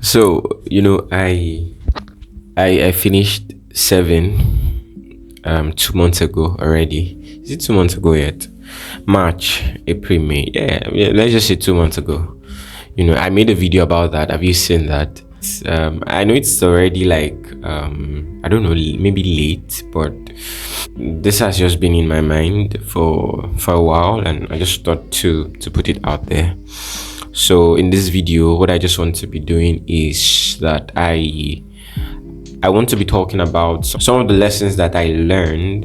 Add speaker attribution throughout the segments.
Speaker 1: So, I finished seven 2 months ago already. Is it 2 months ago yet? March, April, May. Yeah, let's just say 2 months ago. I made a video about that. Have you seen that? I know it's already like I don't know, maybe late, but this has just been in my mind for a while, and I just thought to put it out there. So in this video, what I just want to be doing is that I want to be talking about some of the lessons that I learned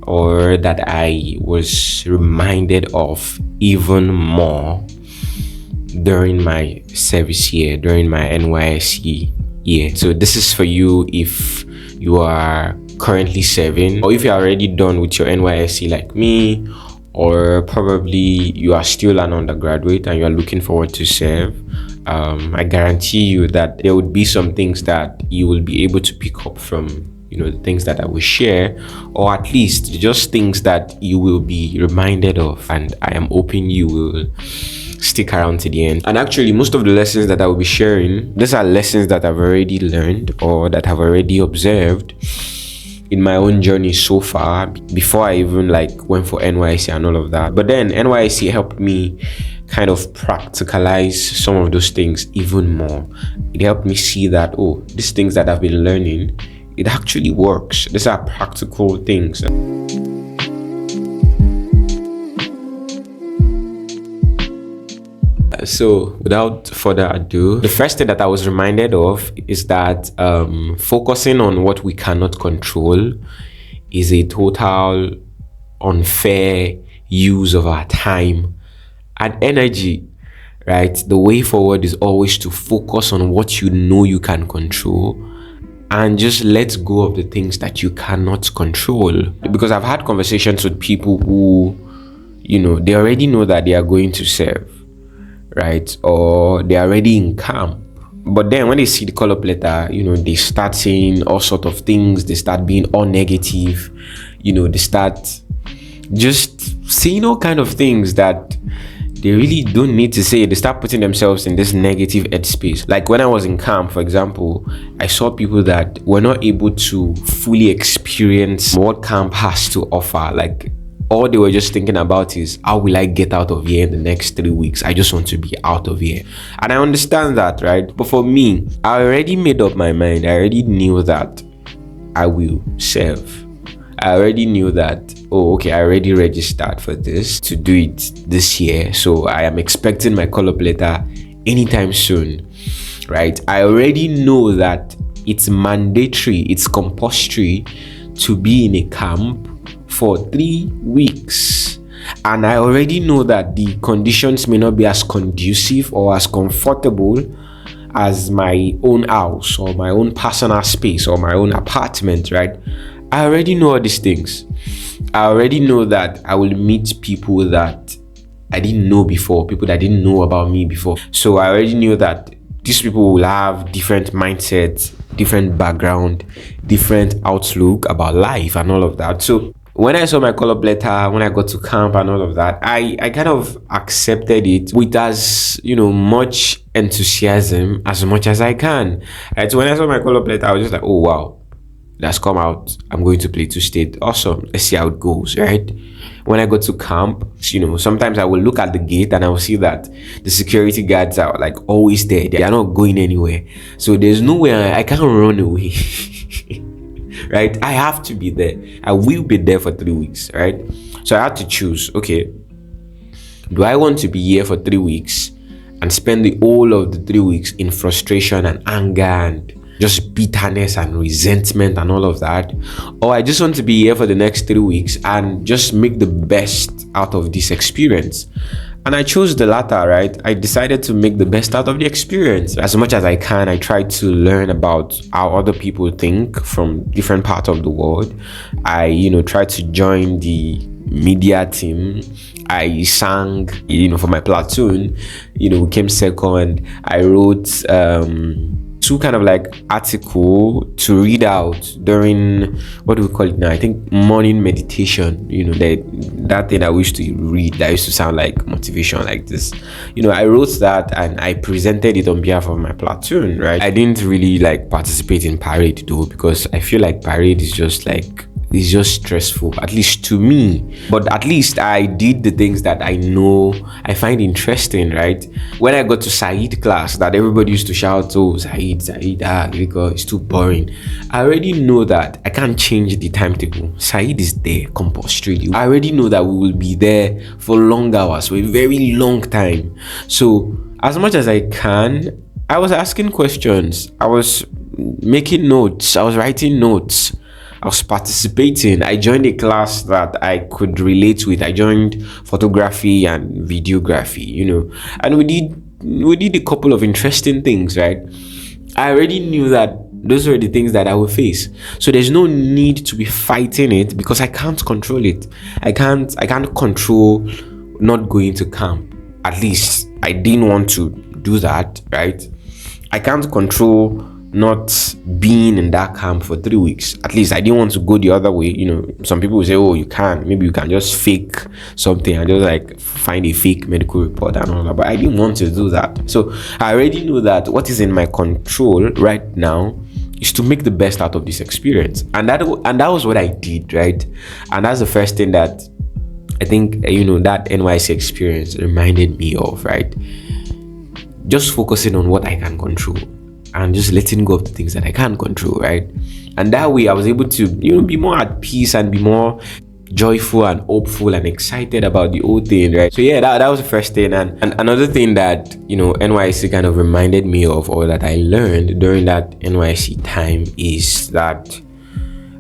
Speaker 1: or that I was reminded of even more during my service year, during my NYSC year. So this is for you if you are currently serving, or if you're already done with your NYSC like me, or probably you are still an undergraduate and you are looking forward to serve. I guarantee you that there would be some things that you will be able to pick up from the things that I will share, or at least just things that you will be reminded of, and I am hoping you will stick around to the end. And actually, most of the lessons that I will be sharing, these are lessons that I've already learned or that I've already observed in my own journey so far, before I even went for NYSC and all of that. But then NYSC helped me kind of practicalize some of those things even more. It helped me see that, these things that I've been learning, it actually works. These are practical things. So without further ado, the first thing that I was reminded of is that focusing on what we cannot control is a total unfair use of our time and energy, right? The way forward is always to focus on what you know you can control and just let go of the things that you cannot control. Because I've had conversations with people who, they already know that they are going to serve, right? Or they're already in camp. But then when they see the call-up letter, they start saying all sort of things. They start being all negative. They start just saying all kind of things that they really don't need to say. They start putting themselves in this negative headspace. Like when I was in camp, for example, I saw people that were not able to fully experience what camp has to offer. Like, all they were just thinking about is, how will I get out of here in the next 3 weeks? I just want to be out of here. And I understand that, right? But for me, I already made up my mind. I already knew that I will serve. I already knew that, I already registered for this, to do it this year. So I am expecting my call-up letter anytime soon, right? I already know that it's mandatory, it's compulsory to be in a camp for 3 weeks, and I already know that the conditions may not be as conducive or as comfortable as my own house or my own personal space or my own apartment, right? I already know all these things. I already know that I will meet people that I didn't know before, people that didn't know about me before. So I already knew that these people will have different mindsets, different background, different outlook about life and all of that. So when I saw my call-up letter, when I got to camp and all of that, I kind of accepted it with as much enthusiasm as much as I can. Right? So when I saw my call-up letter, I was just like, oh wow, that's come out. I'm going to Plateau State. Awesome. Let's see how it goes, right? When I go to camp, sometimes I will look at the gate and I will see that the security guards are always there. They are not going anywhere. So there's no way I can't run away. Right? I have to be there. I will be there for 3 weeks, right? So I had to choose, okay, do I want to be here for 3 weeks and spend the whole of the 3 weeks in frustration and anger and just bitterness and resentment and all of that? Or I just want to be here for the next 3 weeks and just make the best out of this experience. And I chose the latter, right? I decided to make the best out of the experience. As much as I can, I try to learn about how other people think from different parts of the world. I, try to join the media team. I sang, for my platoon. We came second. I wrote 2 two kind of like article to read out during, what do we call it now? I think morning meditation. That thing I used to read that used to sound like motivation like this. I wrote that and I presented it on behalf of my platoon, right? I didn't really like participate in parade though, because I feel like parade is just like, it's just stressful, at least to me. But at least I did the things that I know I find interesting, right? When I got to Said class, that everybody used to shout, oh, Said, it's too boring. I already know that I can't change the timetable. Said is there compulsory. I already know that we will be there for long hours, for a very long time. So as much as I can, I was asking questions. I was making notes. I was writing notes. I was participating. I joined a class that I could relate with. I joined photography and videography, and we did a couple of interesting things, right? I already knew that those were the things that I would face. So there's no need to be fighting it, because I can't control it. I can't control not going to camp. At least I didn't want to do that, right? I can't control not being in that camp for 3 weeks. At least I didn't want to go the other way. Some people will say, oh, you can, maybe you can just fake something and just like find a fake medical report and all that, but I didn't want to do that. So I already know that what is in my control right now is to make the best out of this experience, and that was what I did, right? And that's the first thing that I think that NYSC experience reminded me of, right? Just focusing on what I can control and just letting go of the things that I can't control, right? And that way I was able to be more at peace and be more joyful and hopeful and excited about the whole thing, right? So yeah, that was the first thing. And another thing that NYSC kind of reminded me of, or that I learned during that NYSC time, is that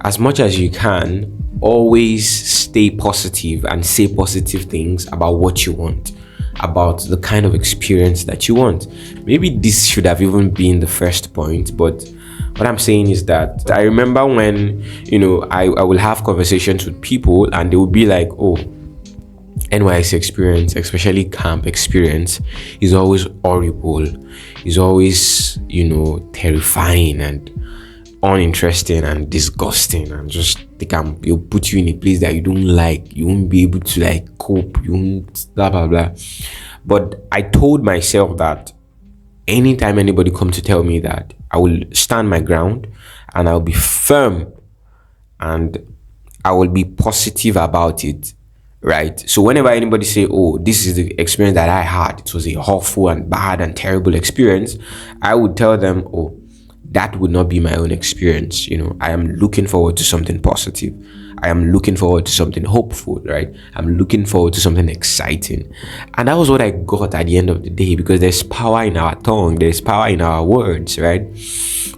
Speaker 1: as much as you can, always stay positive and say positive things about what you want, about the kind of experience that you want. Maybe this should have even been the first point, but what I'm saying is that I remember when I will have conversations with people and they will be like, oh, NYSC experience, especially camp experience, is always horrible, is always terrifying and uninteresting and disgusting, and just they'll put you in a place that you don't like. You won't be able to like cope. You won't blah blah blah. But I told myself that anytime anybody come to tell me that, I will stand my ground and I'll be firm and I will be positive about it, right? So whenever anybody say, oh, this is the experience that I had, it was a awful and bad and terrible experience, I would tell them, oh, that would not be my own experience. I am looking forward to something positive. I am looking forward to something hopeful, right? I'm looking forward to something exciting. And that was what I got at the end of the day, because there's power in our tongue. There's power in our words, right?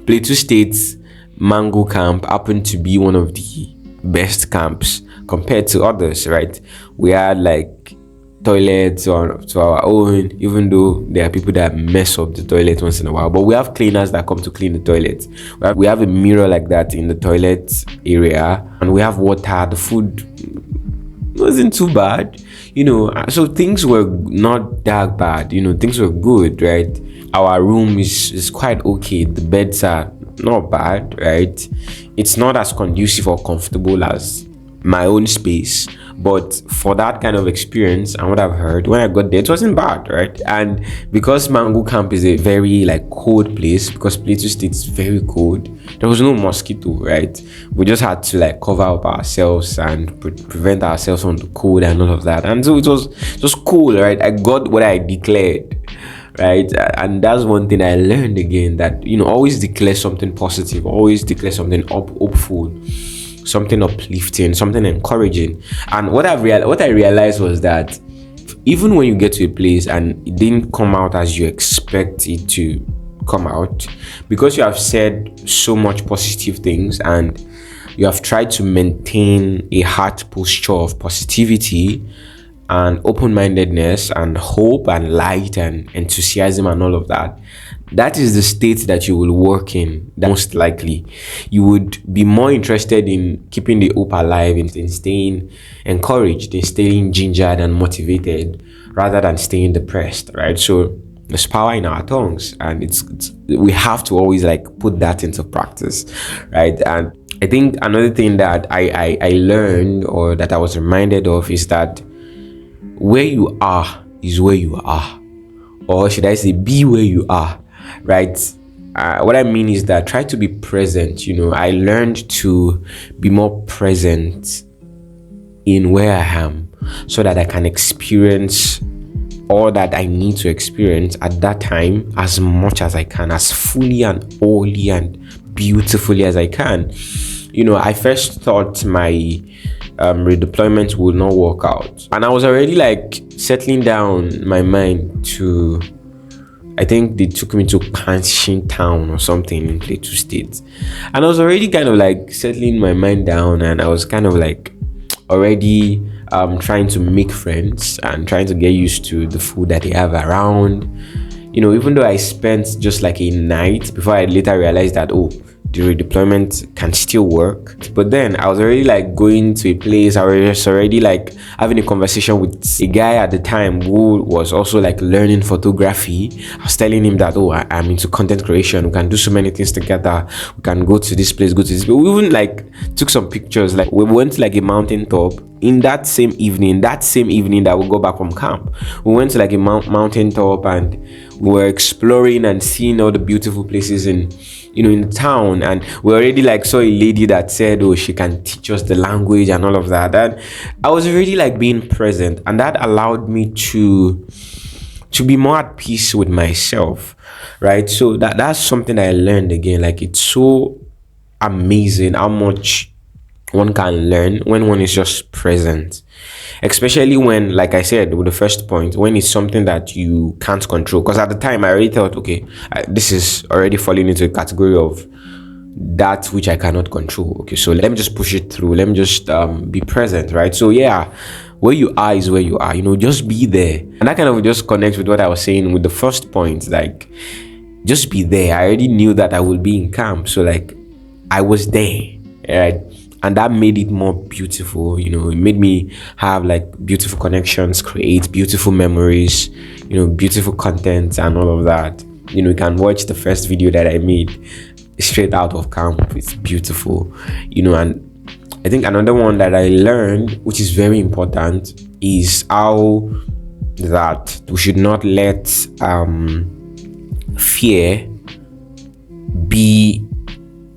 Speaker 1: Plateau State's Mango Camp happened to be one of the best camps compared to others, right? We had like toilets to our own, even though there are people that mess up the toilet once in a while, but we have cleaners that come to clean the toilets. We have a mirror like that in the toilet area, and we have water. The food wasn't too bad, so things were not that bad, things were good, right? Our room is quite okay. The beds are not bad, right? It's not as conducive or comfortable as my own space, but for that kind of experience and what I've heard, when I got there, it wasn't bad, right? And because Mango Camp is a very like cold place, because Plateau State is very cold, there was no mosquito, right? We just had to like cover up ourselves and prevent ourselves from the cold and all of that, and so it was cool, right? I got what I declared, right? And that's one thing I learned again, that always declare something positive, always declare something hopeful, something uplifting, something encouraging. And what I realized was that even when you get to a place and it didn't come out as you expect it to come out, because you have said so much positive things and you have tried to maintain a heart posture of positivity and open-mindedness and hope and light and enthusiasm and all of that, that is the state that you will work in. Most likely you would be more interested in keeping the hope alive, in staying encouraged, in staying gingered and motivated, rather than staying depressed, right? So There's power in our tongues, and it's we have to always like put that into practice, right? And I think another thing that I learned, or that I was reminded of, is that where you are is where you are, or should I say, be where you are, right? What I mean is that try to be present. I learned to be more present in where I am, so that I can experience all that I need to experience at that time as much as I can, as fully and wholly and beautifully as I can. I first thought my redeployment would not work out, and I was already like settling down my mind to, I think they took me to Kanshin Town or something in Plateau State, and I was already kind of like settling my mind down, and I was kind of like already trying to make friends and trying to get used to the food that they have around. Even though I spent just like a night before I later realized that, the redeployment can still work. But then I was already like going to a place. I was already like having a conversation with a guy at the time who was also like learning photography. I was telling him that, I'm into content creation. We can do so many things together. We can go to this place, go to this. But we even like took some pictures. Like we went to like a mountain top in that same evening that we go back from camp. We went to like a mountain top, and we were exploring and seeing all the beautiful places in the town. And we already like saw a lady that said, she can teach us the language and all of that. And I was really like being present, and that allowed me to be more at peace with myself, right? So that's something that I learned again. Like, it's so amazing how much one can learn when one is just present, especially when, like I said with the first point, when it's something that you can't control. Because at the time I already thought, this is already falling into a category of that which I cannot control. So let me just push it through. Let me just be present, right? So yeah, where you are is where you are. Just be there. And that kind of just connects with what I was saying with the first point. Like, just be there. I already knew that I would be in camp, so like I was there, right? And that made it more beautiful. It made me have like beautiful connections, create beautiful memories, beautiful content and all of that. You can watch the first video that I made straight out of camp. It's beautiful, and I think another one that I learned, which is very important, is how that we should not let fear be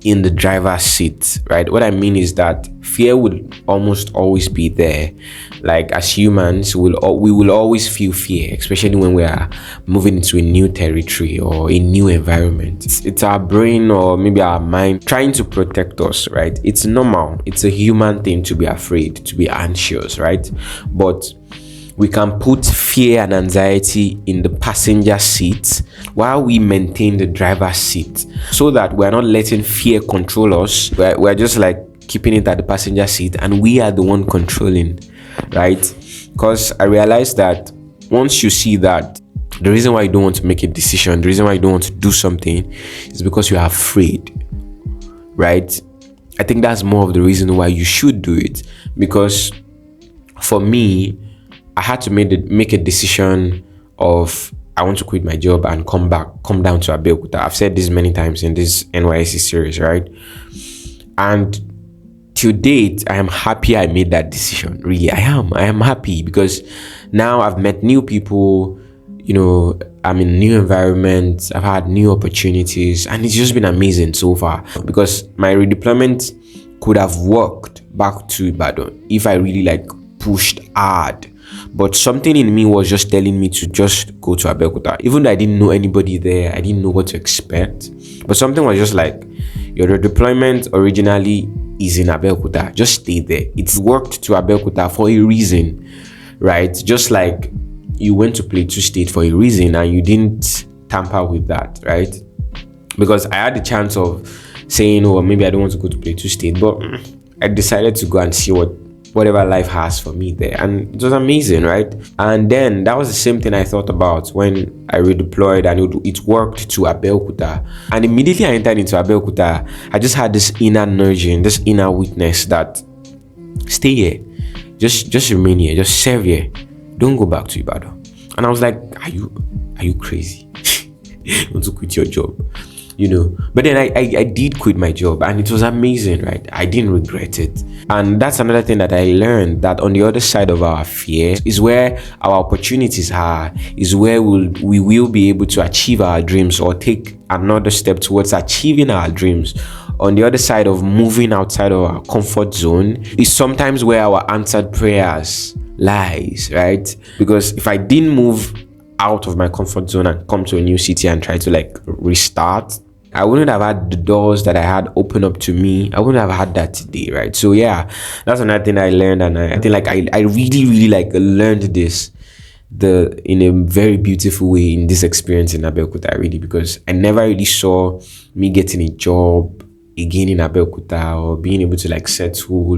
Speaker 1: in the driver's seat, right? What I mean is that fear will almost always be there. Like, as humans, we will always feel fear, especially when we are moving into a new territory or a new environment. It's our brain, or maybe our mind, trying to protect us, right? It's normal. It's a human thing to be afraid, to be anxious, right? But we can put fear and anxiety in the passenger seat while we maintain the driver's seat, so that we're not letting fear control us. We're just like keeping it at the passenger seat, and we are the one controlling, right? Because I realized that once you see that the reason why you don't want to make a decision, the reason why you don't want to do something, is because you are afraid, right? I think that's more of the reason why you should do it. Because for me, I had to make a decision of, I want to quit my job and come down to Abeokuta. I've said this many times in this NYSC series, right? And to date, I am happy I made that decision. Really, I am happy, because now I've met new people, I'm in new environments, I've had new opportunities, and it's just been amazing so far. Because my redeployment could have worked back to Ibadan if I really like pushed hard. But something in me was just telling me to just go to Abeokuta. Even though I didn't know anybody there, I didn't know what to expect. But something was just like, your deployment originally is in Abeokuta. Just stay there. It's worked to Abeokuta for a reason, right? Just like you went to Plateau State for a reason, and you didn't tamper with that, right? Because I had the chance of saying, maybe I don't want to go to Plateau State, but I decided to go and see whatever life has for me there, and it was amazing, right? And then that was the same thing I thought about when I redeployed, and it worked to Abeokuta. And immediately I entered into Abeokuta, I just had this inner nudging, this inner witness that stay here, just remain here, just serve here, don't go back to Ibadan. And I was like, are you crazy? You want to quit your job? But then I did quit my job, and it was amazing, right? I didn't regret it. And that's another thing that I learned, that on the other side of our fear is where our opportunities are, is where we will be able to achieve our dreams or take another step towards achieving our dreams. On the other side of moving outside of our comfort zone is sometimes where our answered prayers lies, right? Because if I didn't move out of my comfort zone and come to a new city and try to restart, I wouldn't have had the doors that I had open up to me. I wouldn't have had that today, right? So yeah, that's another thing I learned, and I think I really learned this in a very beautiful way in this experience in Abeokuta, really, because I never really saw me getting a job again in Abeokuta or being able to settle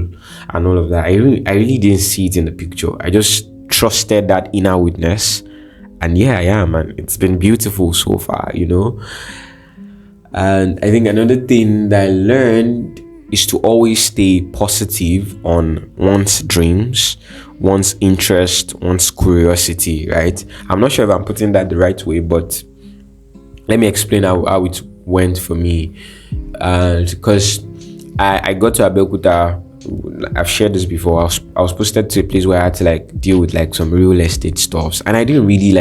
Speaker 1: and all of that. I really didn't see it in the picture. I just trusted that inner witness, and yeah, man, it's been beautiful so far, And I think another thing that I learned is to always stay positive on one's dreams, one's interest, one's curiosity, right? I'm not sure if I'm putting that the right way, but let me explain how it went for me. Because I got to Abeokuta, I've shared this before. I was posted to a place where I had to deal with some real estate stuffs, and I didn't really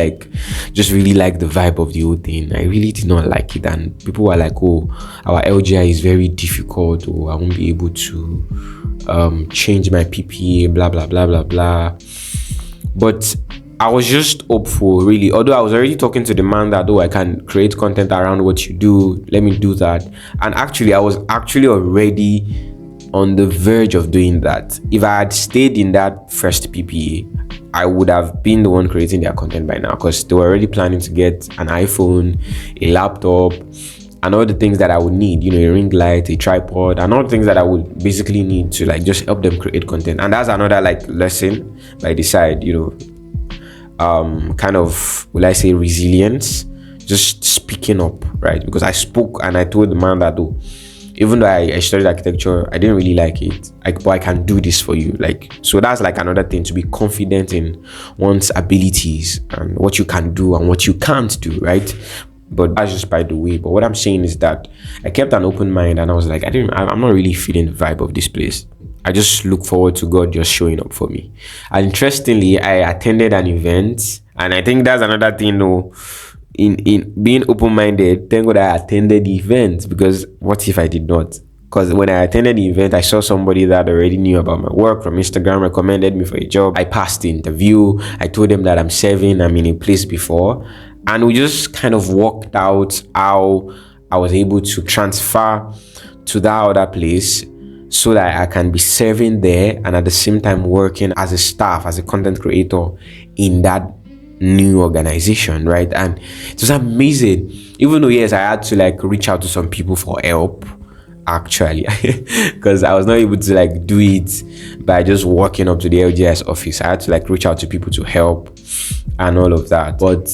Speaker 1: just really like the vibe of the whole thing. I really did not like it, and people were like, "Oh, our LGI is very difficult, or I won't be able to change my PPA, blah blah blah blah blah." But I was just hopeful, really. Although I was already talking to the man that, I can create content around what you do, let me do that. And actually, I was already on the verge of doing that. If I had stayed in that first PPA, I would have been the one creating their content by now, because they were already planning to get an iPhone, a laptop, and all the things that I would need, a ring light, a tripod, and all the things that I would basically need to just help them create content. And that's another lesson by the side, kind of, will I say, resilience, just speaking up, right? Because I spoke and I told the man that, even though I studied architecture, I didn't really like it. But I can do this for you. So that's another thing, to be confident in one's abilities and what you can do and what you can't do, right? But that's just by the way. But what I'm saying is that I kept an open mind, and I was like, I'm not really feeling the vibe of this place. I just look forward to God just showing up for me. And interestingly, I attended an event, and I think that's another thing, in being open-minded. Thank God I attended the event, because what if I did not? Because when I attended the event, I saw somebody that already knew about my work from Instagram, recommended me for a job. I passed the interview. I told them that I'm in a place before, and we just kind of worked out how I was able to transfer to that other place so that I can be serving there and at the same time working as a staff, as a content creator in that new organization, right? And it was amazing. Even though, yes, I had to reach out to some people for help, actually, because I was not able to do it by just walking up to the LGS office. I had to reach out to people to help and all of that. But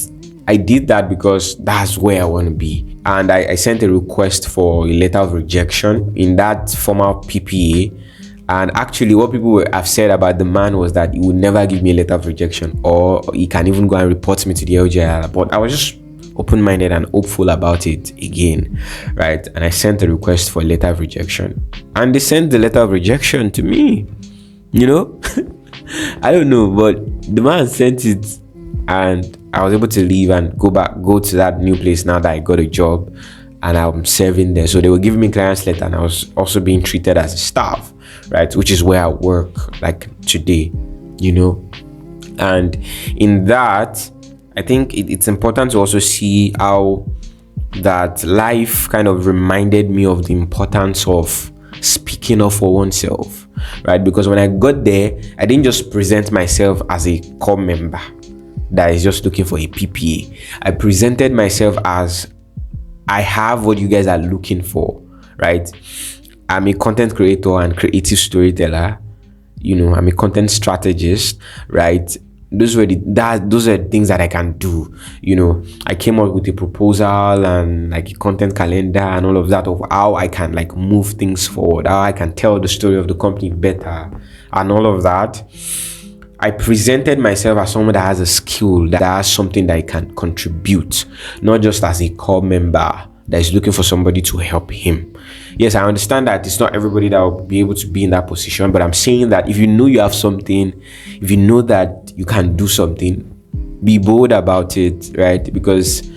Speaker 1: I did that because that's where I want to be. And I sent a request for a letter of rejection in that former PPA. And actually, what people have said about the man was that he would never give me a letter of rejection, or he can even go and report me to the LGI. But I was just open-minded and hopeful about it again, right? And I sent a request for a letter of rejection, and they sent the letter of rejection to me. I don't know, but the man sent it, and I was able to leave and go to that new place now that I got a job and I'm serving there. So they were giving me client's letter, and I was also being treated as a staff, right? Which is where I work today, And in that, I think it's important to also see how that life kind of reminded me of the importance of speaking up for oneself, right? Because when I got there, I didn't just present myself as a core member that is just looking for a PPA. I presented myself as, I have what you guys are looking for, right? I'm a content creator and creative storyteller. I'm a content strategist, right? Those are the things that I can do. I came up with a proposal and a content calendar and all of that, of how I can move things forward, how I can tell the story of the company better and all of that. I presented myself as someone that has a skill, that has something that I can contribute, not just as a core member that is looking for somebody to help him. Yes, I understand that it's not everybody that will be able to be in that position, but I'm saying that if you know you have something, if you know that you can do something, be bold about it, right? Because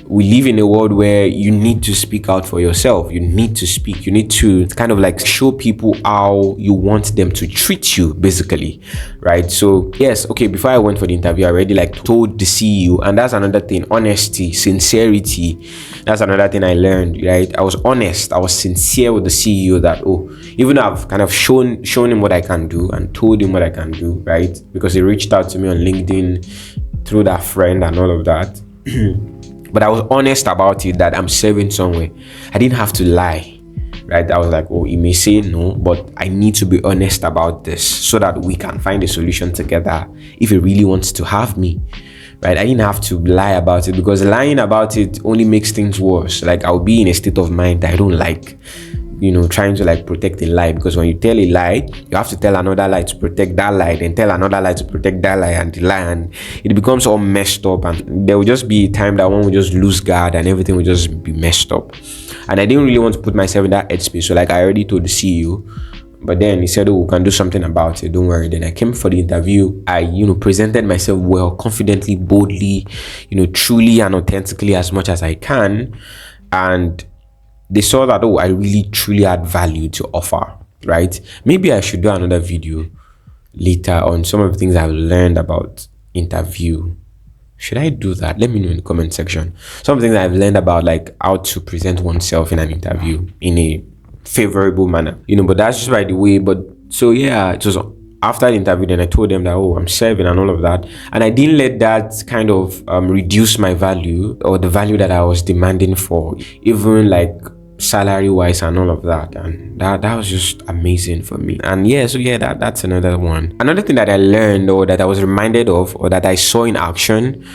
Speaker 1: we live in a world where you need to speak out for yourself. You need to speak. You need to kind of like show people how you want them to treat you, basically, right? So yes, okay, before I went for the interview, I already like told the CEO, and that's another thing, honesty, sincerity. That's another thing I learned, right? I was honest. I was sincere with the CEO that, even though I've kind of shown him what I can do and told him what I can do, right? Because he reached out to me on LinkedIn through that friend and all of that. But I was honest about it, that I'm serving somewhere. I didn't have to lie, right? I was like, he may say no, but I need to be honest about this so that we can find a solution together if he really wants to have me, right? I didn't have to lie about it, because lying about it only makes things worse. Like, I'll be in a state of mind that I don't like, trying to like protect a lie, because when you tell a lie, you have to tell another lie to protect that lie, then tell another lie to protect that lie and the lie, and it becomes all messed up, and there will just be a time that one will just lose guard and everything will just be messed up. And I didn't really want to put myself in that headspace, so like I already told the CEO, but then he said, we can do something about it, don't worry. Then I came for the interview. I presented myself well, confidently, boldly, truly and authentically as much as I can, and they saw that, I really truly had value to offer, right? Maybe I should do another video later on some of the things I've learned about interview. Should I do that? Let me know in the comment section. Some of the things I've learned about like how to present oneself in an interview in a favorable manner, but that's just by the way. But so yeah, it was after the interview, then I told them that, I'm serving and all of that. And I didn't let that kind of reduce my value or the value that I was demanding for, even like salary wise and all of that. And that was just amazing for me. And that's another one. Another thing that I learned, or that I was reminded of, or that I saw in action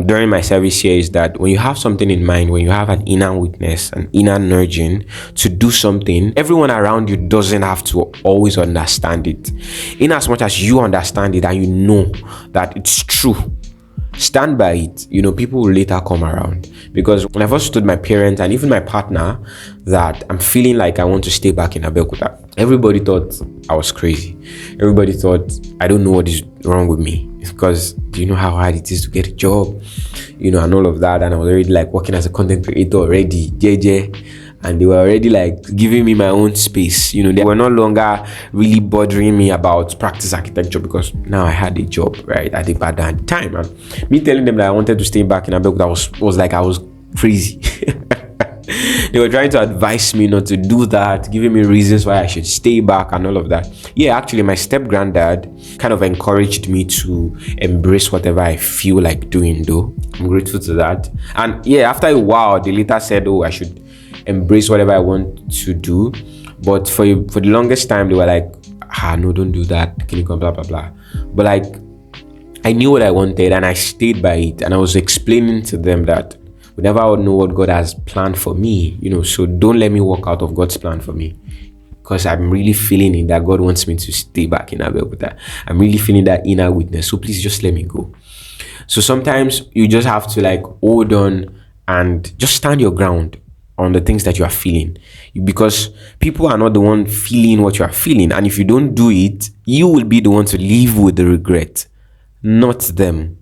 Speaker 1: during my service here, is that when you have something in mind, when you have an inner witness, an inner nudging to do something, everyone around you doesn't have to always understand it. In as much as you understand it and you know that it's true, stand by it. People will later come around. Because when I first told my parents and even my partner that I'm feeling like I want to stay back in Abeokuta, everybody thought I was crazy. Everybody thought I don't know what is wrong with me, because do you know how hard it is to get a job, and all of that. And I was already like working as a content creator already, and they were already like giving me my own space. They were no longer really bothering me about practice architecture, because now I had a job, right? I think at that time, and me telling them that I wanted to stay back in Abeokuta was like I was crazy. They were trying to advise me not to do that, giving me reasons why I should stay back and all of that. Yeah, actually, my step-granddad kind of encouraged me to embrace whatever I feel like doing, though. I'm grateful to that. And yeah, after a while, they later said, I should embrace whatever I want to do. But for the longest time, they were like, no, don't do that, can you come, blah, blah, blah. But like, I knew what I wanted and I stayed by it. And I was explaining to them that we never know what God has planned for me, so don't let me walk out of God's plan for me, because I'm really feeling it that God wants me to stay back in Abeokuta. I'm really feeling that inner witness, so please just let me go. So sometimes you just have to like hold on and just stand your ground on the things that you are feeling, because people are not the one feeling what you are feeling, and if you don't do it, you will be the one to live with the regret, not them.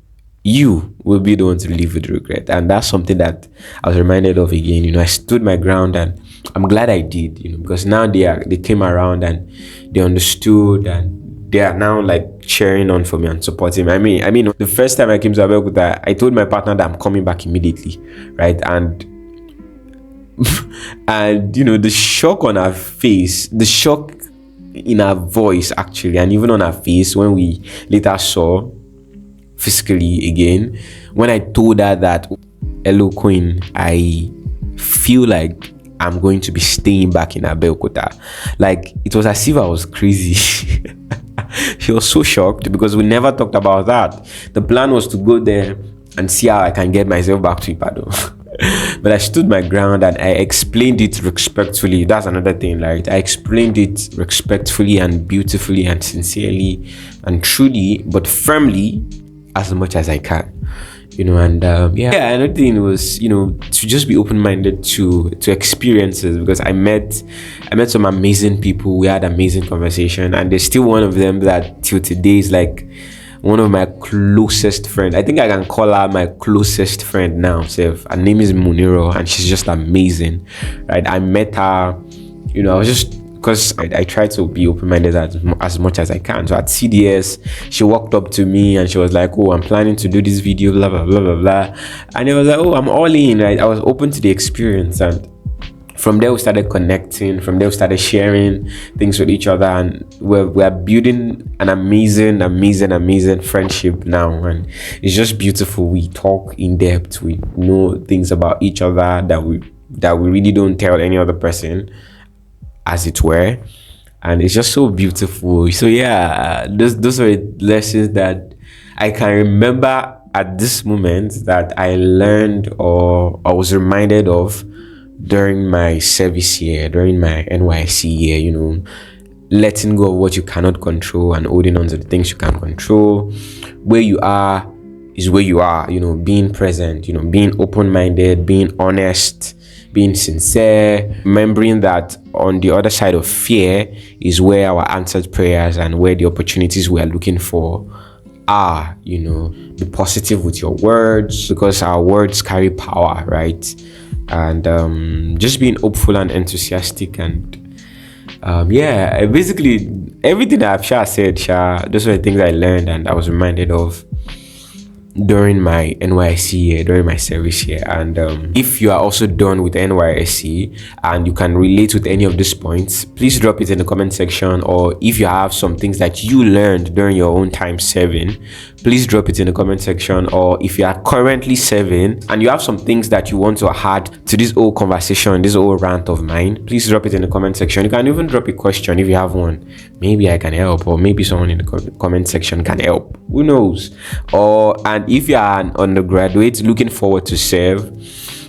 Speaker 1: You will be the one to live with regret. And that's something that I was reminded of again. I stood my ground, and I'm glad I did, because now they came around and they understood, and they are now like cheering on for me and supporting me. I mean, the first time I came to Abeokuta, I told my partner that I'm coming back immediately, right? And the shock on her face, the shock in her voice actually, and even on her face when we later saw physically again, when I told her that, hello Queen, I feel like I'm going to be staying back in Abeokuta, like it was as if I was crazy. She was so shocked, because we never talked about that. The plan was to go there and see how I can get myself back to Ibadan. But I stood my ground and I explained it respectfully. That's another thing, right? I explained it respectfully and beautifully and sincerely and truly, but firmly, as much as I can. And another thing was, to just be open-minded to experiences, because I met some amazing people. We had amazing conversation, and there's still one of them that till today is like one of my closest friends. I think I can call her my closest friend now. So her name is Muniro, and she's just amazing, right? I met her, I was just, because I try to be open-minded as much as I can. So at CDS, she walked up to me and she was like, "Oh, I'm planning to do this video, blah, blah, blah, blah, blah." And I was like, "Oh, I'm all in," right? I was open to the experience. And from there, we started connecting. From there, we started sharing things with each other. And we're building an amazing, amazing, amazing friendship now. And it's just beautiful. We talk in depth. We know things about each other that we really don't tell any other person, as it were. And it's just so beautiful. So yeah, those are lessons that I can remember at this moment that I learned or I was reminded of during my service year, during my NYSC year. Letting go of what you cannot control and holding on to the things you can control. Where you are is where you are, being present, being open-minded, being honest, being sincere, remembering that on the other side of fear is where our answered prayers and where the opportunities we are looking for are. Be positive with your words, because our words carry power, right? And just being hopeful and enthusiastic, and basically everything that I've said, those are the things I learned and I was reminded of during my NYSC year, during my service year. And if you are also done with NYSC and you can relate with any of these points, please drop it in the comment section. Or if you have some things that you learned during your own time serving, please drop it in the comment section. Or if you are currently serving and you have some things that you want to add to this whole conversation, this whole rant of mine, please drop it in the comment section. You can even drop a question if you have one. Maybe I can help, or maybe someone in the comment section can help. Who knows? And if you are an undergraduate looking forward to serve,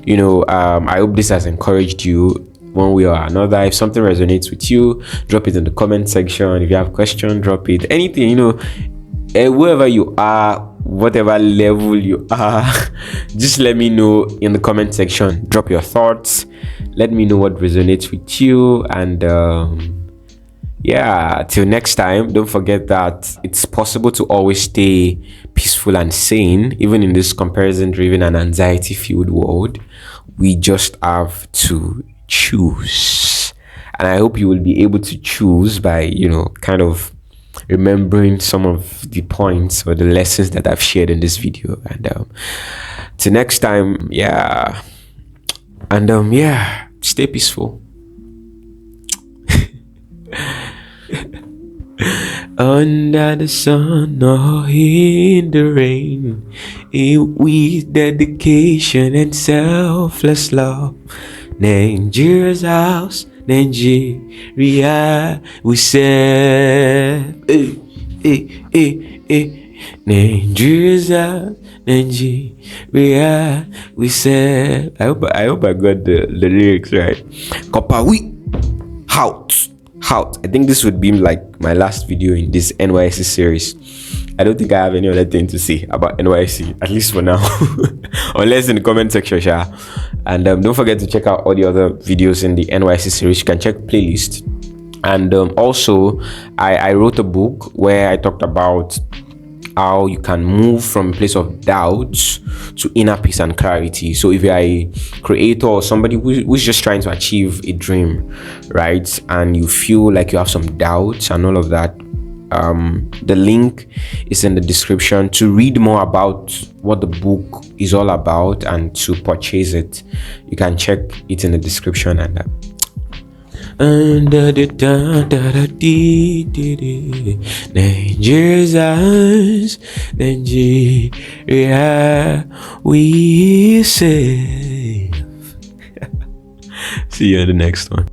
Speaker 1: I hope this has encouraged you one way or another. If something resonates with you, drop it in the comment section. If you have a question, drop it. Anything, wherever you are, whatever level you are, just let me know in the comment section. Drop your thoughts. Let me know what resonates with you. And till next time, don't forget that it's possible to always stay peaceful and sane, even in this comparison-driven and anxiety-filled world. We just have to choose. And I hope you will be able to choose by, kind of remembering some of the points or the lessons that I've shared in this video. And till next time, stay peaceful. Under the sun or in the rain, with dedication and selfless love, Nigeria's house, Nigeria, we serve. Nigeria's house, Nigeria, we serve. I hope I got the lyrics right. Kopawi, out. I think this would be like my last video in this NYSC series. I don't think I have any other thing to say about NYSC, at least for now. Unless in the comment section, And don't forget to check out all the other videos in the NYSC series. You can check playlist. And also, I wrote a book where I talked about how you can move from a place of doubt to inner peace and clarity. So if you're a creator or somebody who's just trying to achieve a dream, right, and you feel like you have some doubts and all of that, the link is in the description to read more about what the book is all about and to purchase it. You can check it in the description. And under the Nigeria's eyes, Nigeria, we save. See you in the next one.